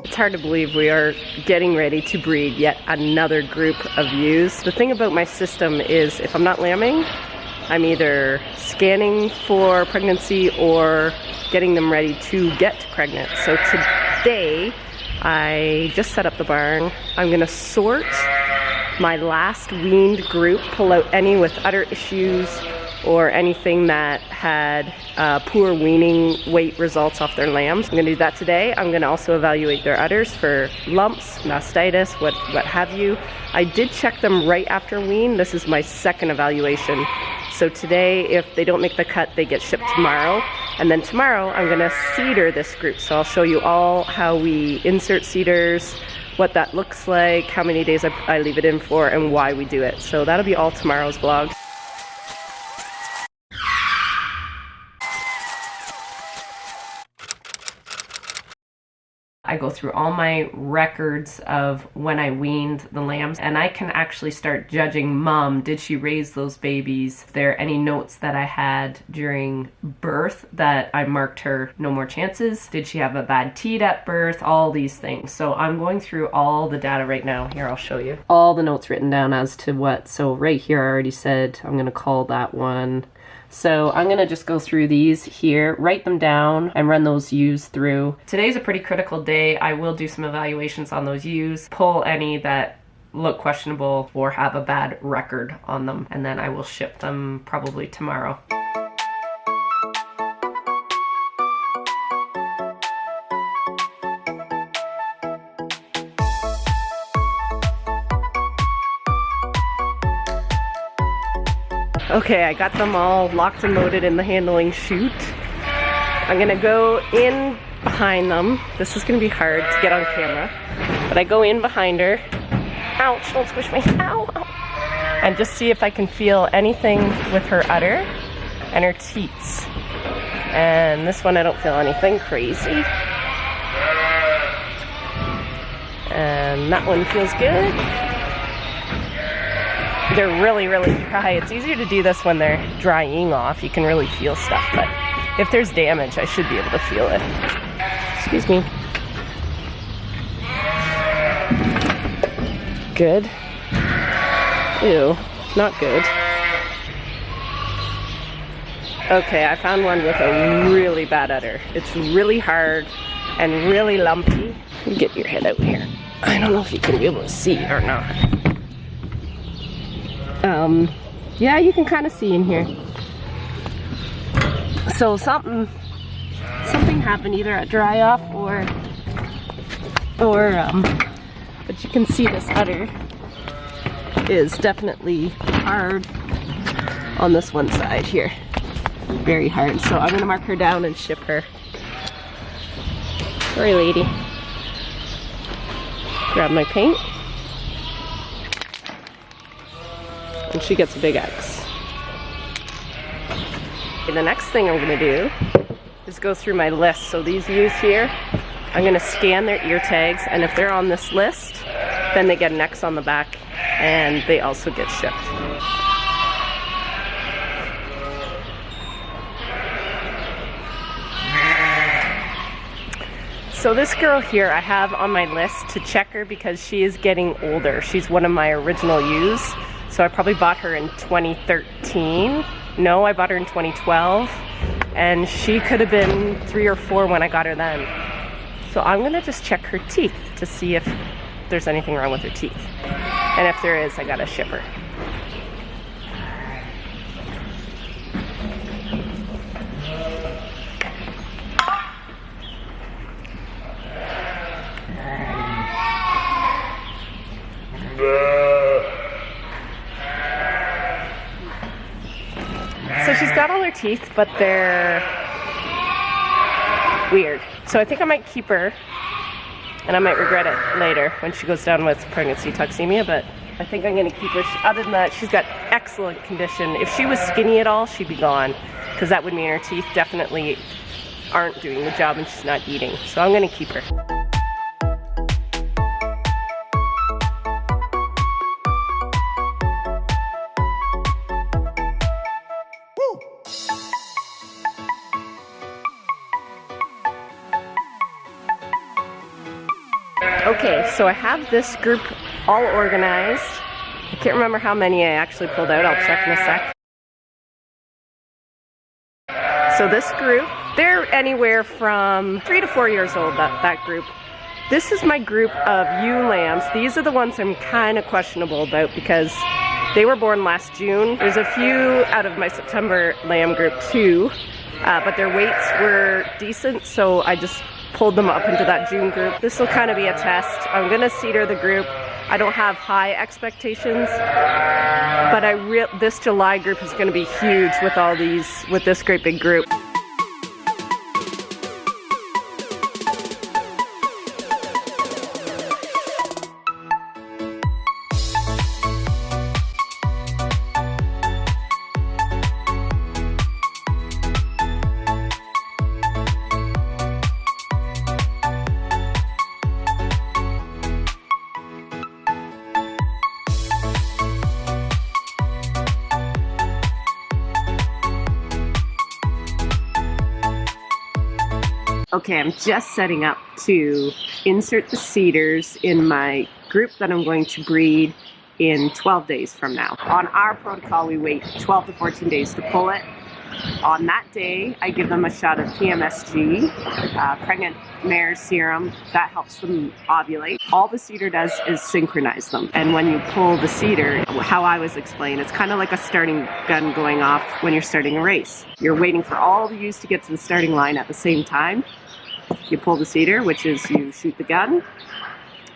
It's hard to believe we are getting ready to breed yet another group of ewes. The thing about my system is if I'm not lambing, I'm either scanning for pregnancy or getting them ready to get pregnant. So today, I just set up the barn. I'm gonna sort my last weaned group, pull out any with udder issues or anything that had poor weaning weight results off their lambs. I'm gonna do that today. I'm gonna also evaluate their udders for lumps, mastitis, what have you. I did check them right after wean. This is my second evaluation. So today, if they don't make the cut, they get shipped tomorrow. And then tomorrow, I'm gonna CIDR this group. So I'll show you all how we insert CIDRs, what that looks like, how many days I leave it in for, and why we do it. So that'll be all tomorrow's vlog. I go through all my records of when I weaned the lambs, and I can actually start judging mom. Did she raise those babies? If there are any notes that I had during birth that I marked her no more chances? Did she have a bad teat at birth? All these things. So I'm going through all the data right now. Here, I'll show you. All the notes written down as to what. So right here, I already said I'm gonna call that one. So I'm gonna just go through these here, write them down, and run those ewes through. Today's a pretty critical day. I will do some evaluations on those ewes, pull any that look questionable or have a bad record on them, and then I will ship them probably tomorrow. Okay, I got them all locked and loaded in the handling chute. I'm gonna go in behind them. This is gonna be hard to get on camera, but I go in behind her. Ouch, don't squish me, ow, ow. And just see if I can feel anything with her udder and her teats. And this one I don't feel anything crazy. And that one feels good. They're really, really dry. It's easier to do this when they're drying off. You can really feel stuff, but if there's damage, I should be able to feel it. Excuse me. Good. Ew, not good. Okay, I found one with a really bad udder. It's really hard and really lumpy. Get your head out here. I don't know if you can be able to see or not. Yeah, you can kind of see in here. So something happened either at dry off or but you can see this udder is definitely hard on this one side here. Very hard. So I'm gonna mark her down and ship her. Sorry, lady. Grab my paint. And she gets a big X. Okay, the next thing I'm gonna do is go through my list. So these ewes here, I'm gonna scan their ear tags, and if they're on this list, then they get an X on the back, and they also get shipped. So this girl here I have on my list to check her because she is getting older. She's one of my original ewes. So I probably bought her in 2013. No, I bought her in 2012. And she could have been 3 or 4 when I got her then. So I'm gonna just check her teeth to see if there's anything wrong with her teeth. And if there is, I gotta ship her. So she's got all her teeth, but they're weird. So I think I might keep her, and I might regret it later when she goes down with pregnancy toxemia, but I think I'm gonna keep her. Other than that, she's got excellent condition. If she was skinny at all, she'd be gone, because that would mean her teeth definitely aren't doing the job and she's not eating. So I'm gonna keep her. Okay, so I have this group all organized. I can't remember how many I actually pulled out. I'll check in a sec. So this group, they're anywhere from 3 to 4 years old, that group. This is my group of ewe lambs. These are the ones I'm kind of questionable about because they were born last June. There's a few out of my September lamb group too, but their weights were decent, so I just pulled them up into that June group. This will kind of be a test. I'm gonna CIDR the group. I don't have high expectations, but this July group is gonna be huge with all these, with this great big group. Okay, I'm just setting up to insert the CIDRs in my group that I'm going to breed in 12 days from now. On our protocol, we wait 12 to 14 days to pull it. On that day, I give them a shot of PMSG, pregnant mare serum. That helps them ovulate. All the CIDR does is synchronize them. And when you pull the CIDR, how I was explained, it's kind of like a starting gun going off when you're starting a race. You're waiting for all the ewes to get to the starting line at the same time. You pull the CIDR, which is you shoot the gun.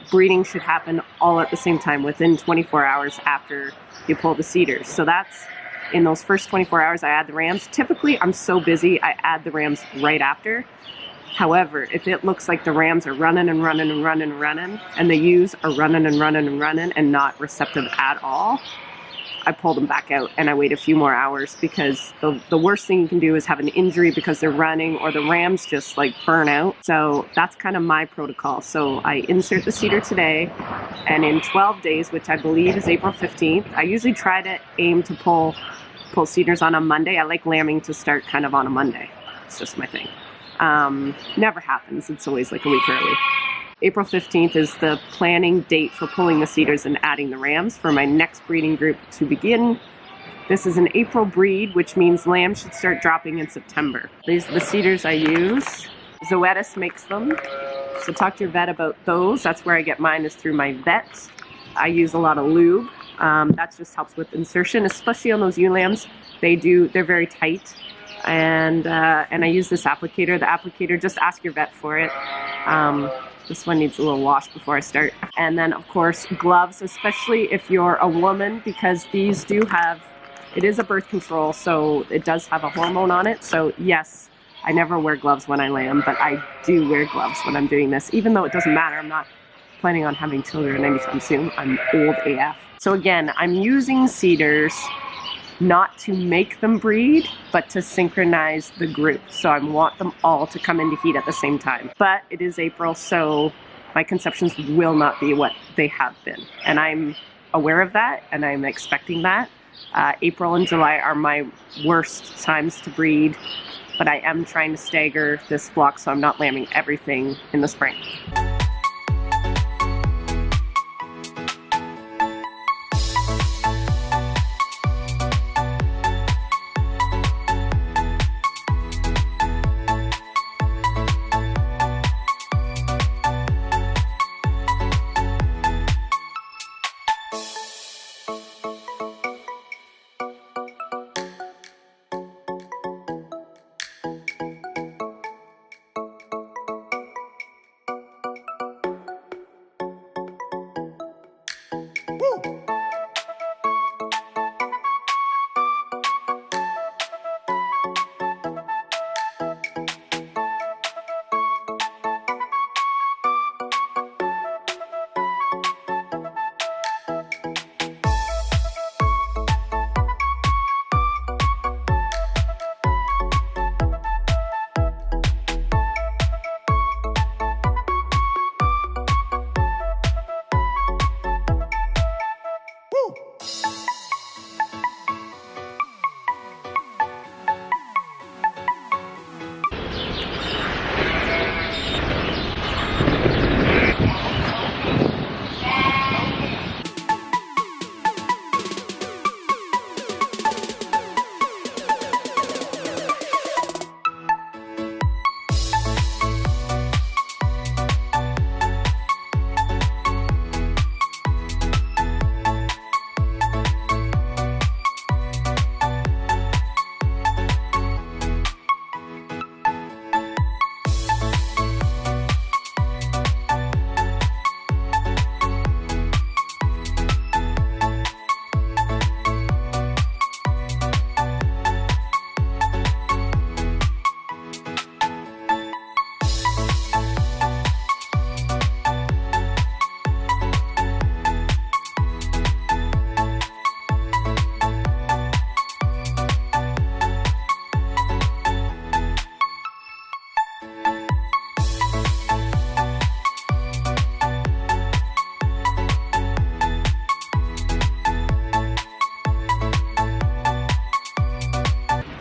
Breeding should happen all at the same time within 24 hours after you pull the CIDRs. So that's in those first 24 hours I add the rams. Typically I'm so busy I add the rams right after. However, if it looks like the rams are running and running and running and running and the ewes are running and running and running and not receptive at all, I pull them back out and I wait a few more hours, because the worst thing you can do is have an injury because they're running or the rams just like burn out. So that's kind of my protocol. So I insert the CIDR today, and in 12 days, which I believe is April 15th, I usually try to aim to pull CIDRs on a Monday. I like lambing to start kind of on a Monday. It's just my thing. Never happens. It's always like a week early. April 15th is the planning date for pulling the CIDRs and adding the rams for my next breeding group to begin. This is an April breed, which means lambs should start dropping in September. These are the CIDRs I use. CIDRS makes them. So talk to your vet about those. That's where I get mine, is through my vet. I use a lot of lube. That just helps with insertion, especially on those ewe lambs. They're very tight. And I use this applicator. The applicator, just ask your vet for it. This one needs a little wash before I start. And then of course gloves, especially if you're a woman, because these do have, it is a birth control, so it does have a hormone on it. So yes, I never wear gloves when I lamb, but I do wear gloves when I'm doing this, even though it doesn't matter. I'm not planning on having children anytime soon. I'm old AF. So again, I'm using CIDRs not to make them breed, but to synchronize the group. So I want them all to come into heat at the same time. But it is April, so my conceptions will not be what they have been. And I'm aware of that, and I'm expecting that. April and July are my worst times to breed, but I am trying to stagger this flock so I'm not lambing everything in the spring.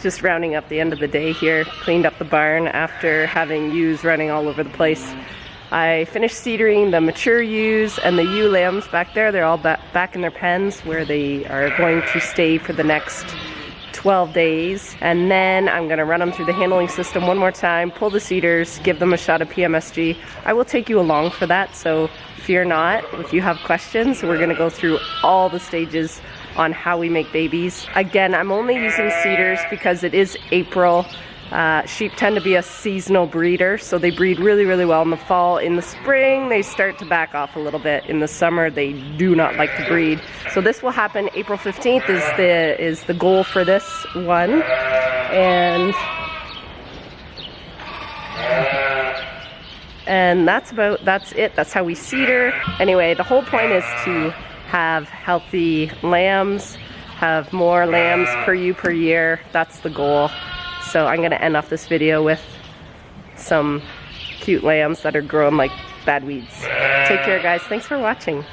Just rounding up the end of the day here. Cleaned up the barn after having ewes running all over the place. I finished CIDRing the mature ewes and the ewe lambs back there. They're all back in their pens where they are going to stay for the next 12 days. And then I'm gonna run them through the handling system one more time, pull the CIDRs, give them a shot of PMSG. I will take you along for that, so fear not. If you have questions, we're gonna go through all the stages on how we make babies. Again, I'm only using CIDRs because it is April. Sheep tend to be a seasonal breeder, so they breed really, really well in the fall. In the spring, they start to back off a little bit. In the summer, they do not like to breed. So this will happen April 15th is the goal for this one. And that's it. That's how we CIDR. Anyway, the whole point is to have healthy lambs, have more lambs per ewe per year. That's the goal. So I'm gonna end off this video with some cute lambs that are growing like bad weeds. Take care, guys. Thanks for watching.